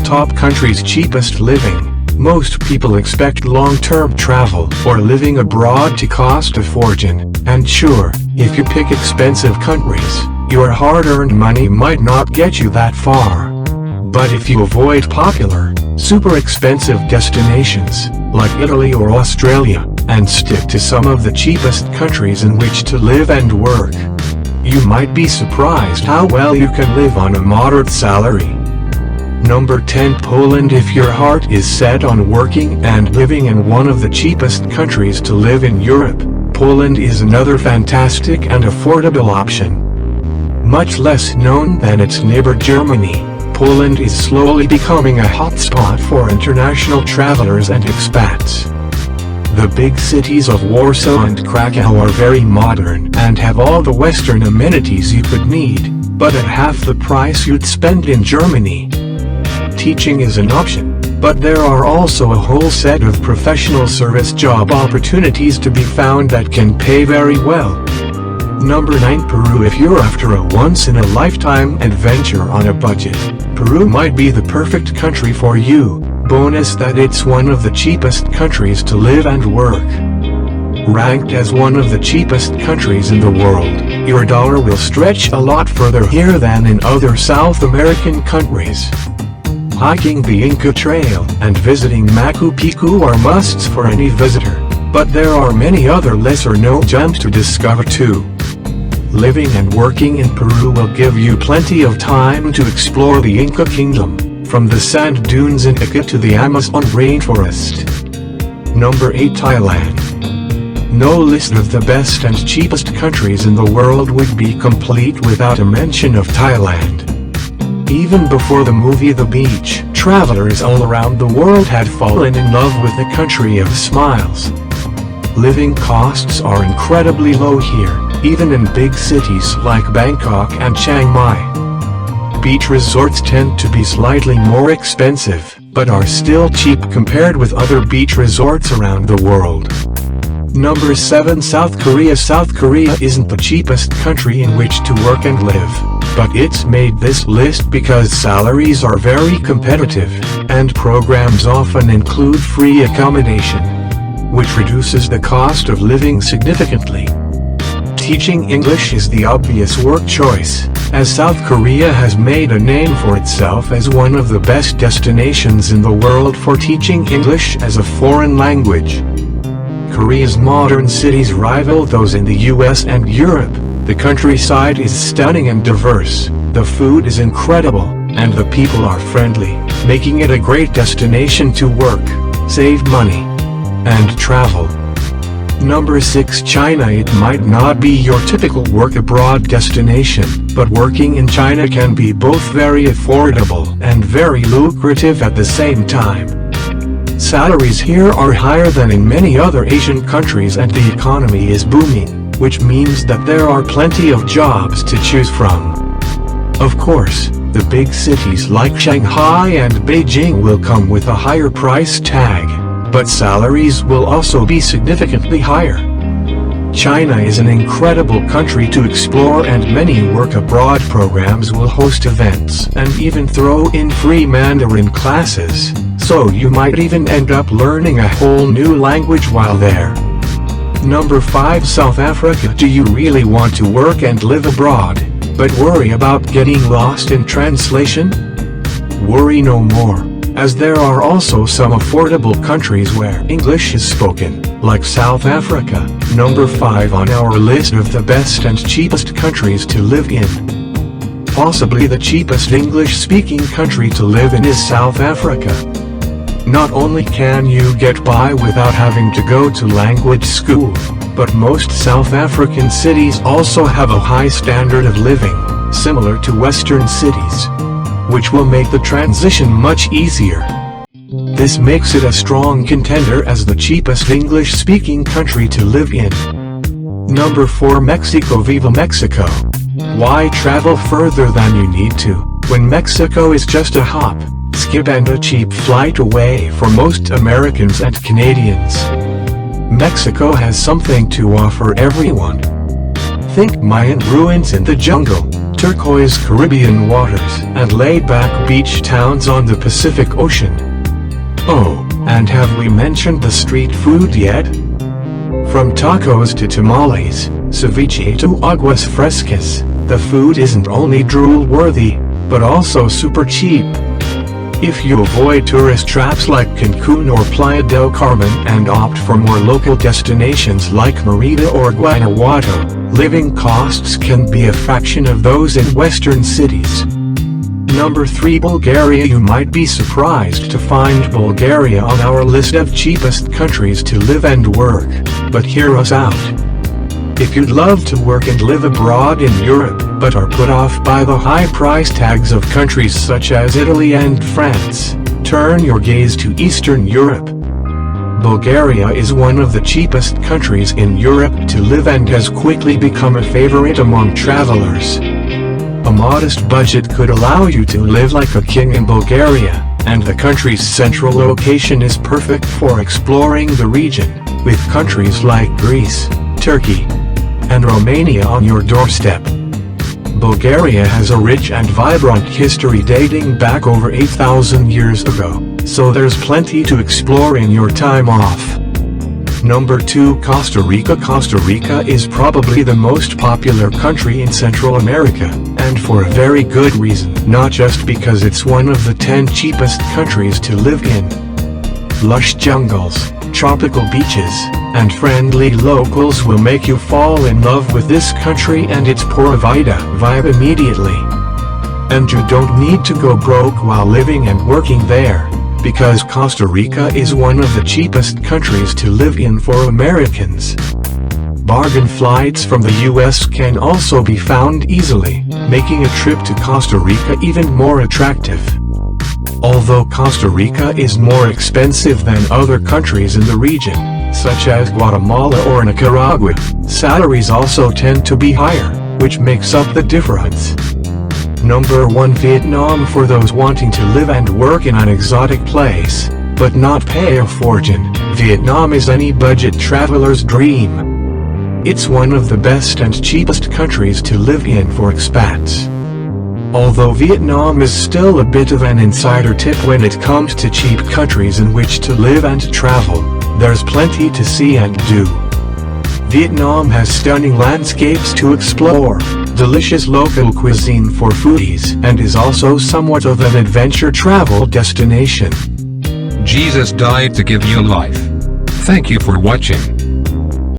Top countries cheapest living. Most people expect long-term travel or living abroad to cost a fortune, and sure, if you pick expensive countries, your hard-earned money might not get you that far. But if you avoid popular, super expensive destinations, like Italy or Australia, and stick to some of the cheapest countries in which to live and work, you might be surprised how well you can live on a moderate salary. Number 10. Poland. If your heart is set on working and living in one of the cheapest countries to live in Europe, Poland is another fantastic and affordable option. Much less known than its neighbor Germany, Poland is slowly becoming a hotspot for international travelers and expats. The big cities of Warsaw and Krakow are very modern and have all the Western amenities you could need, but at half the price you'd spend in Germany. Teaching is an option, but there are also a whole set of professional service job opportunities to be found that can pay very well. Number 9. Peru. If you're after a once-in-a-lifetime adventure on a budget, Peru might be the perfect country for you. Bonus that it's one of the cheapest countries to live and work. Ranked as one of the cheapest countries in the world, your dollar will stretch a lot further here than in other South American countries. Hiking the Inca Trail and visiting Machu Picchu are musts for any visitor, but there are many other lesser-known gems to discover too. Living and working in Peru will give you plenty of time to explore the Inca Kingdom, from the sand dunes in Ica to the Amazon rainforest. Number 8. Thailand. No list of the best and cheapest countries in the world would be complete without a mention of Thailand. Even before the movie The Beach, travelers all around the world had fallen in love with the country of smiles. Living costs are incredibly low here, even in big cities like Bangkok and Chiang Mai. Beach resorts tend to be slightly more expensive, but are still cheap compared with other beach resorts around the world. Number 7. South Korea. South Korea isn't the cheapest country in which to work and live, but it's made this list because salaries are very competitive, and programs often include free accommodation, which reduces the cost of living significantly. Teaching English is the obvious work choice, as South Korea has made a name for itself as one of the best destinations in the world for teaching English as a foreign language. Korea's modern cities rival those in the US and Europe. The countryside is stunning and diverse, the food is incredible, and the people are friendly, making it a great destination to work, save money, and travel. Number 6. China. It might not be your typical work abroad destination, but working in China can be both very affordable and very lucrative at the same time. Salaries here are higher than in many other Asian countries and the economy is booming, which means that there are plenty of jobs to choose from. Of course, the big cities like Shanghai and Beijing will come with a higher price tag, but salaries will also be significantly higher. China is an incredible country to explore, and many work abroad programs will host events and even throw in free Mandarin classes, so you might even end up learning a whole new language while there. Number 5. South Africa. Do you really want to work and live abroad, but worry about getting lost in translation? Worry no more, as there are also some affordable countries where English is spoken, like South Africa. Number 5 on our list of the best and cheapest countries to live in. Possibly the cheapest English-speaking country to live in is South Africa. Not only can you get by without having to go to language school, but most South African cities also have a high standard of living, similar to Western cities, which will make the transition much easier. This makes it a strong contender as the cheapest English-speaking country to live in. Number 4. Mexico. Viva Mexico! Why travel further than you need to, when Mexico is just a hop, skip and a cheap flight away for most Americans and Canadians? Mexico has something to offer everyone. Think Mayan ruins in the jungle, turquoise Caribbean waters, and laid-back beach towns on the Pacific Ocean. Oh, and have we mentioned the street food yet? From tacos to tamales, ceviche to aguas frescas, the food isn't only drool-worthy, but also super cheap. If you avoid tourist traps like Cancun or Playa del Carmen and opt for more local destinations like Merida or Guanajuato, living costs can be a fraction of those in western cities. Number 3, Bulgaria. You might be surprised to find Bulgaria on our list of cheapest countries to live and work, but hear us out. If you'd love to work and live abroad in Europe, but are put off by the high price tags of countries such as Italy and France, turn your gaze to Eastern Europe. Bulgaria is one of the cheapest countries in Europe to live and has quickly become a favorite among travelers. A modest budget could allow you to live like a king in Bulgaria, and the country's central location is perfect for exploring the region, with countries like Greece, Turkey, and Romania on your doorstep. Bulgaria has a rich and vibrant history dating back over 8,000 years ago, so there's plenty to explore in your time off. Number 2, Costa Rica. Costa Rica is probably the most popular country in Central America, and for a very good reason, not just because it's one of the 10 cheapest countries to live in. Lush jungles, tropical beaches, and friendly locals will make you fall in love with this country and its pura vida vibe immediately. And you don't need to go broke while living and working there, because Costa Rica is one of the cheapest countries to live in for Americans. Bargain flights from the US can also be found easily, making a trip to Costa Rica even more attractive. Although Costa Rica is more expensive than other countries in the region, such as Guatemala or Nicaragua, salaries also tend to be higher, which makes up the difference. Number 1, Vietnam. For those wanting to live and work in an exotic place, but not pay a fortune, Vietnam is any budget traveler's dream. It's one of the best and cheapest countries to live in for expats. Although Vietnam is still a bit of an insider tip when it comes to cheap countries in which to live and travel, there's plenty to see and do. Vietnam has stunning landscapes to explore, delicious local cuisine for foodies, and is also somewhat of an adventure travel destination. Jesus died to give you life. Thank you for watching.